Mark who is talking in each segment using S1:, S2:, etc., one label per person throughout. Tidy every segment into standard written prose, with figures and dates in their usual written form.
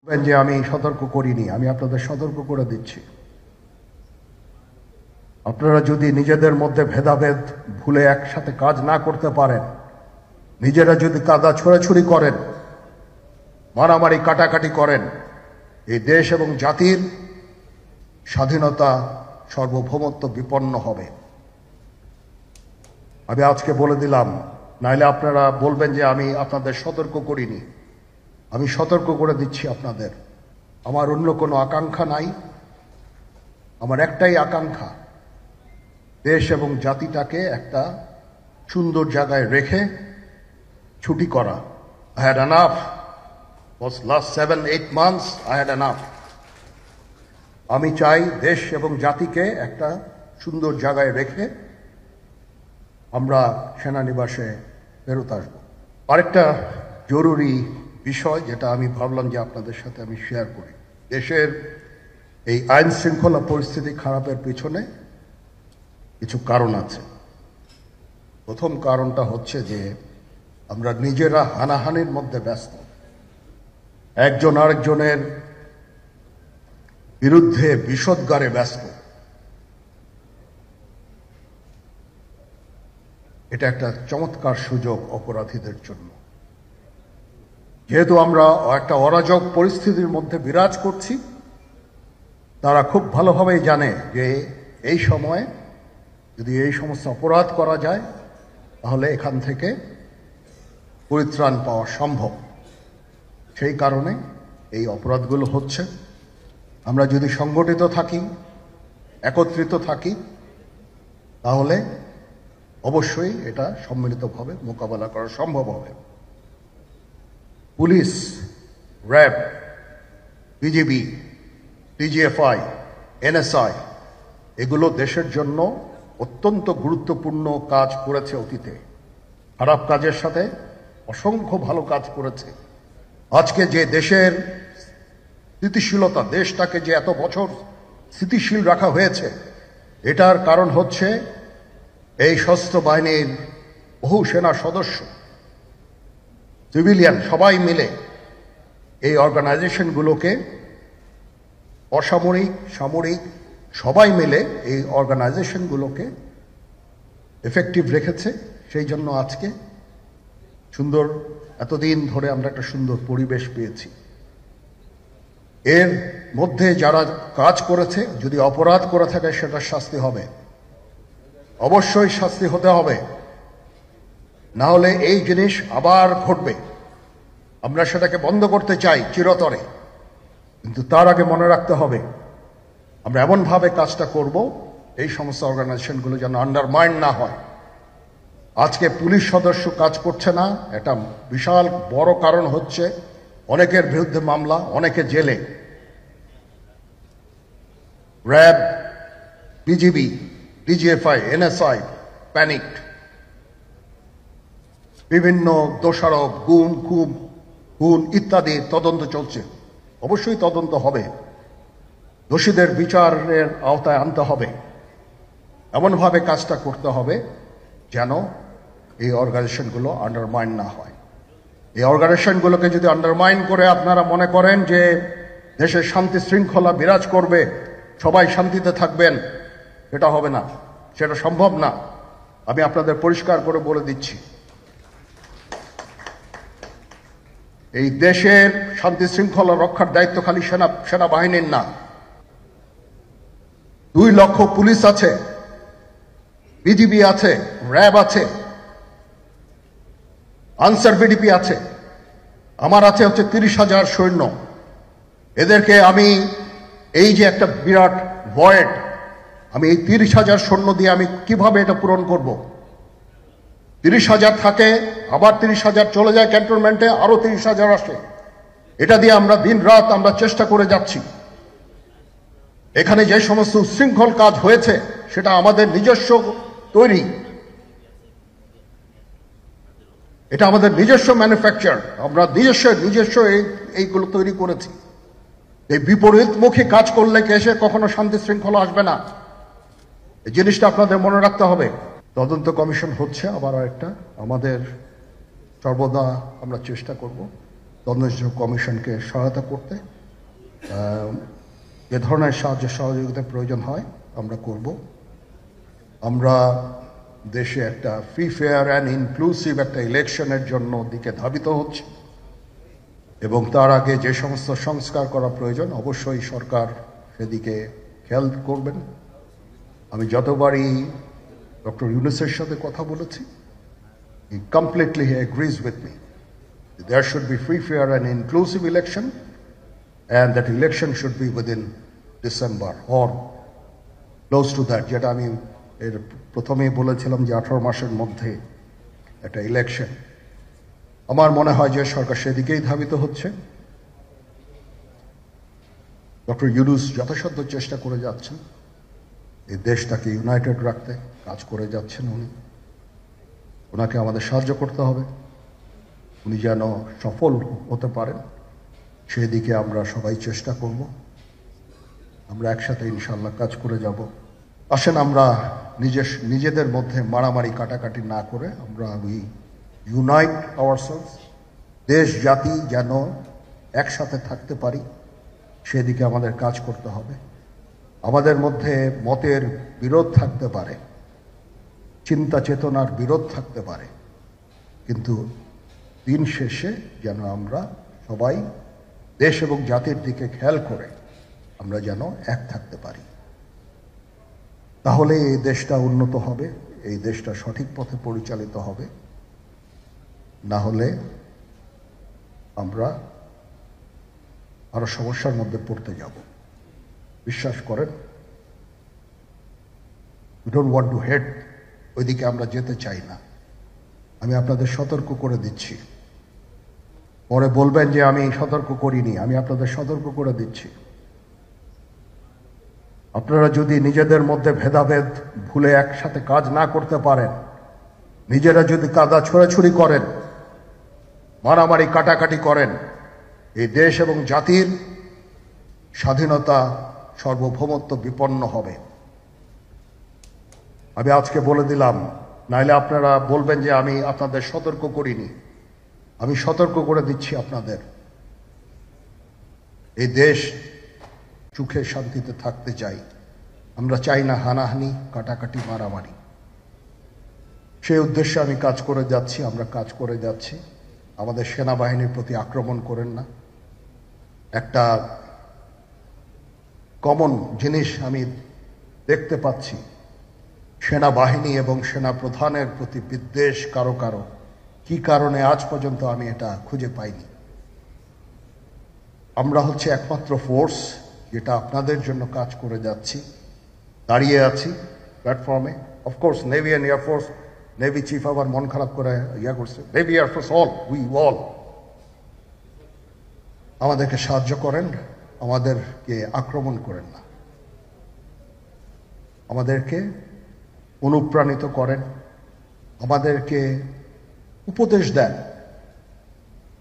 S1: যে আমি সতর্ক করিনি, আমি আপনাদের সতর্ক করে দিচ্ছি। আপনারা যদি নিজেদের মধ্যে ভেদাভেদ ভুলে একসাথে কাজ না করতে পারেন, নিজেরা যদি কাদা ছোড়াছুড়ি করেন, মারামারি কাটাকাটি করেন, এই দেশ এবং জাতির স্বাধীনতা সার্বভৌমত্ব বিপন্ন হবে। আমি আজকে বলে দিলাম, নাইলে আপনারা বলবেন যে আমি আপনাদের সতর্ক করিনি। আমি সতর্ক করে দিচ্ছি আপনাদের। আমার অন্য কোনো আকাঙ্ক্ষা নাই, আমার একটাই আকাঙ্ক্ষা, দেশ এবং জাতিটাকে একটা সুন্দর জায়গায় রেখে ছুটি করা। I had enough. Was last 7-8 months I had enough. আমি চাই দেশ এবং জাতিকে একটা সুন্দর জায়গায় রেখে আমরা সেনানিবাসে ফেরত আসব। আরেকটা জরুরি বিষয় যেটা আমি ভাবলাম যে আপনাদের সাথে আমি শেয়ার করি। দেশের এই আইন শৃঙ্খলা পরিস্থিতি খারাপের পিছনে কিছু কারণ আছে। প্রথম কারণটা হচ্ছে যে আমরা নিজেরা হানাহানির মধ্যে ব্যস্ত, একজন আরেকজনের বিরুদ্ধে বিষোদ্গারে ব্যস্ত। এটা একটা চমৎকার সুযোগ অপরাধীদের জন্য। যেহেতু আমরা একটা অরাজক পরিস্থিতির মধ্যে বিরাজ করছি, তারা খুব ভালোভাবেই জানে যে এই সময়ে যদি এই সমস্ত অপরাধ করা যায় তাহলে এখান থেকে পরিত্রাণ পাওয়া সম্ভব। সেই কারণে এই অপরাধগুলো হচ্ছে। আমরা যদি সংগঠিত থাকি, একত্রিত থাকি, তাহলে অবশ্যই এটা সম্মিলিতভাবে মোকাবেলা করা সম্ভব হবে। Police, RAB, BGB, DGFI, NSI এগুলো দেশের জন্য অত্যন্ত গুরুত্বপূর্ণ কাজ করেছে অতীতে। খারাপ কাজের সাথে অসংখ্য ভালো কাজ করেছে। আজকে যে দেশের স্থিতিশীলতা, দেশটাকে যে এত বছর স্থিতিশীল রাখা হয়েছে, এটার কারণ হচ্ছে এই সশস্ত্র বাহিনীর বহু সেনা সদস্য, সিভিলিয়ান সবাই মিলে এই অর্গানাইজেশনগুলোকে, অসামরিক সামরিক সবাই মিলে এই অর্গানাইজেশনগুলোকে এফেক্টিভ রেখেছে। সেই জন্য আজকে সুন্দর, এতদিন ধরে আমরা একটা সুন্দর পরিবেশ পেয়েছি। এর মধ্যে যারা কাজ করেছে, যদি অপরাধ করে থাকে সেটার শাস্তি হবে, অবশ্যই শাস্তি হতে হবে, না হলে এই জিনিস আবার ঘটবে। আমরা সেটাকে বন্ধ করতে চাই চিরতরে, কিন্তু তার আগে মনে রাখতে হবে আমরা এমনভাবে কাজটা করব এই সমস্ত অর্গানাইজেশনগুলো যেন আন্ডারমাইন না হয়। আজকে পুলিশ সদস্য কাজ করছে না, এটা বিশাল বড় কারণ হচ্ছে অনেকের বিরুদ্ধে মামলা, অনেকে জেলে। RAB, BGB, DGFI, NSI panicked. বিভিন্ন দোষারোপ, খুন ইত্যাদি তদন্ত চলছে। অবশ্যই তদন্ত হবে, দোষীদের বিচারের আওতায় আনতে হবে। এমনভাবে কাজটা করতে হবে যেন এই অর্গানাইজেশনগুলো আন্ডারমাইন না হয়। এই অর্গানাইজেশনগুলোকে যদি আন্ডারমাইন করে আপনারা মনে করেন যে দেশের শান্তি শৃঙ্খলা বিরাজ করবে, সবাই শান্তিতে থাকবেন, সেটা হবে না, সেটা সম্ভব না। আমি আপনাদের পরিষ্কার করে বলে দিচ্ছি, এই দেশের শান্তি শৃঙ্খলা রক্ষার দায়িত্ব খালি সেনাবাহিনীর না। 2 লক্ষ পুলিশ আছে, বিজিবি আছে, র্যাব আছে, আনসার বিডিপি আছে, আমার আছে হচ্ছে 30,000 সৈন্য। এদেরকে আমি এই যে একটা বিরাট ভয়েড, আমি এই 30,000 সৈন্য দিয়ে আমি কিভাবে এটা পূরণ করব? 30,000 থাকে, আবার 30,000 চলে যায় ক্যান্টনমেন্টে, আরো 30,000 আসে। এটা দিয়ে আমরা দিন রাত আমরা চেষ্টা করে যাচ্ছি। এখানে যে সমস্ত উচ্ছৃঙ্খল কাজ হয়েছে সেটা আমাদের নিজস্ব তৈরি, এটা আমাদের নিজস্ব ম্যানুফ্যাকচার, আমরা নিজস্ব এইগুলো তৈরি করেছি। এই বিপরীতমুখী কাজ করলে কেসে কখনো শান্তি শৃঙ্খলা আসবে না। এই জিনিসটা আপনাদের মনে রাখতে হবে। তদন্ত কমিশন হচ্ছে, আবার আরেকটা আমাদের সর্বদা আমরা চেষ্টা করব তদন্ত কমিশনকে সহায়তা করতে। যে ধরনের সাহায্য সহযোগিতার প্রয়োজন হয় আমরা করব। আমরা দেশে একটা ফ্রি ফেয়ার অ্যান্ড ইনক্লুসিভ একটা ইলেকশনের জন্য দিকে ধাবিত হচ্ছে এবং তার আগে যে সমস্ত সংস্কার করা প্রয়োজন অবশ্যই সরকার সেদিকে খেয়াল করবেন। আমি যতবারই ডক্টর ইউনূসের সাথে কথা বলেছি, he completely agrees with me. There should be free, fair and inclusive election, and that election should be within December or close to that. যেটা আমি এর প্রথমেই বলেছিলাম যে 18 মাসের মধ্যে একটা ইলেকশন। আমার মনে হয় যে সরকার সেদিকেই ধাবিত হচ্ছে। ডক্টর ইউনূস যথাসাধ্য চেষ্টা করে যাচ্ছেন এই দেশটাকে ইউনাইটেড রাখতে, কাজ করে যাচ্ছেন উনি। ওনাকে আমাদের সাহায্য করতে হবে, উনি যেন সফল হতে পারেন সেদিকে আমরা সবাই চেষ্টা করব। আমরা একসাথে ইনশাআল্লাহ কাজ করে যাব। আসেন আমরা নিজেদের মধ্যে মারামারি কাটাকাটি না করে আমরা ইউনাইট আওয়ারসেলস, দেশ জাতি যেন একসাথে থাকতে পারি সেদিকে আমাদের কাজ করতে হবে। আমাদের মধ্যে মতের বিরোধ থাকতে পারে, চিন্তা চেতনার বিরোধ থাকতে পারে, কিন্তু দিন শেষে যেন আমরা সবাই দেশ এবং জাতির দিকে খেয়াল করে আমরা যেন এক থাকতে পারি। তাহলে এই দেশটা উন্নত হবে, এই দেশটা সঠিক পথে পরিচালিত হবে। না হলে আমরা আরো সমস্যার মধ্যে পড়তে যাব। বিশ্বাস করেন, we don't want to head, ওইদিকে আমরা যেতে চাই না। আমি আপনাদের সতর্ক করে দিচ্ছি, পরে বলবেন যে আমি সতর্ক করিনি। আমি আপনাদের সতর্ক করে দিচ্ছি, আপনারা যদি নিজেদের মধ্যে ভেদাভেদ ভুলে একসাথে কাজ না করতে পারেন, নিজেরা যদি কাদা ছোড়াছুড়ি করেন, মারামারি কাটাকাটি করেন, এই দেশ এবং জাতির স্বাধীনতা সার্বভৌমত্ব বিপন্ন হবে। আমি আজকে বলে দিলাম, নাইলে আপনারা বলবেন যে আমি আপনাদের সতর্ক করিনি। আমি সতর্ক করে দিচ্ছি আপনাদের। এই দেশ সুখে শান্তিতে থাকতে চাই, আমরা চাই না হানাহানি কাটাকাটি মারামারি। সেই উদ্দেশ্যে আমি কাজ করে যাচ্ছি, আমরা কাজ করে যাচ্ছি। আমাদের সেনাবাহিনীর প্রতি আক্রমণ করেন না। একটা কমন জিনিস আমি দেখতে পাচ্ছি, সেনাবাহিনী এবং সেনা প্রধানের প্রতি বিদ্বেষ কারো কারো। কি কারণে আজ পর্যন্ত আমি এটা খুঁজে পাইনি। আমরা হচ্ছে একমাত্র ফোর্স যেটা আপনাদের জন্য কাজ করে যাচ্ছি, দাঁড়িয়ে আছি প্ল্যাটফর্মে। Of course navy and air force, navy chief আবার মন খারাপ করে করছে, navy air force all, we all আমাদেরকে সাহায্য করেন, আমাদেরকে আক্রমণ করেন না, আমাদেরকে অনুপ্রাণিত করেন, আমাদেরকে উপদেশ দেন।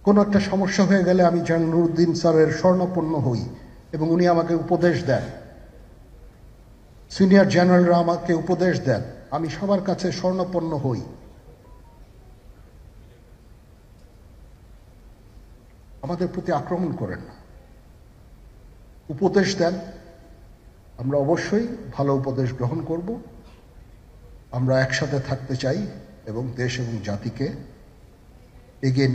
S1: কোনো একটা সমস্যা হয়ে গেলে আমি নুরুদ্দিন স্যারের স্বর্ণপন্ন হই এবং উনি আমাকে উপদেশ দেন, সিনিয়র জেনারেলরা আমাকে উপদেশ দেন, আমি সবার কাছে স্বর্ণপন্ন হই। আমাদের প্রতি আক্রমণ করেন না, উপদেশ দেন। আমরা অবশ্যই ভালো উপদেশ গ্রহণ করব। আমরা একসাথে থাকতে চাই এবং দেশ এবং জাতিকে এগিয়ে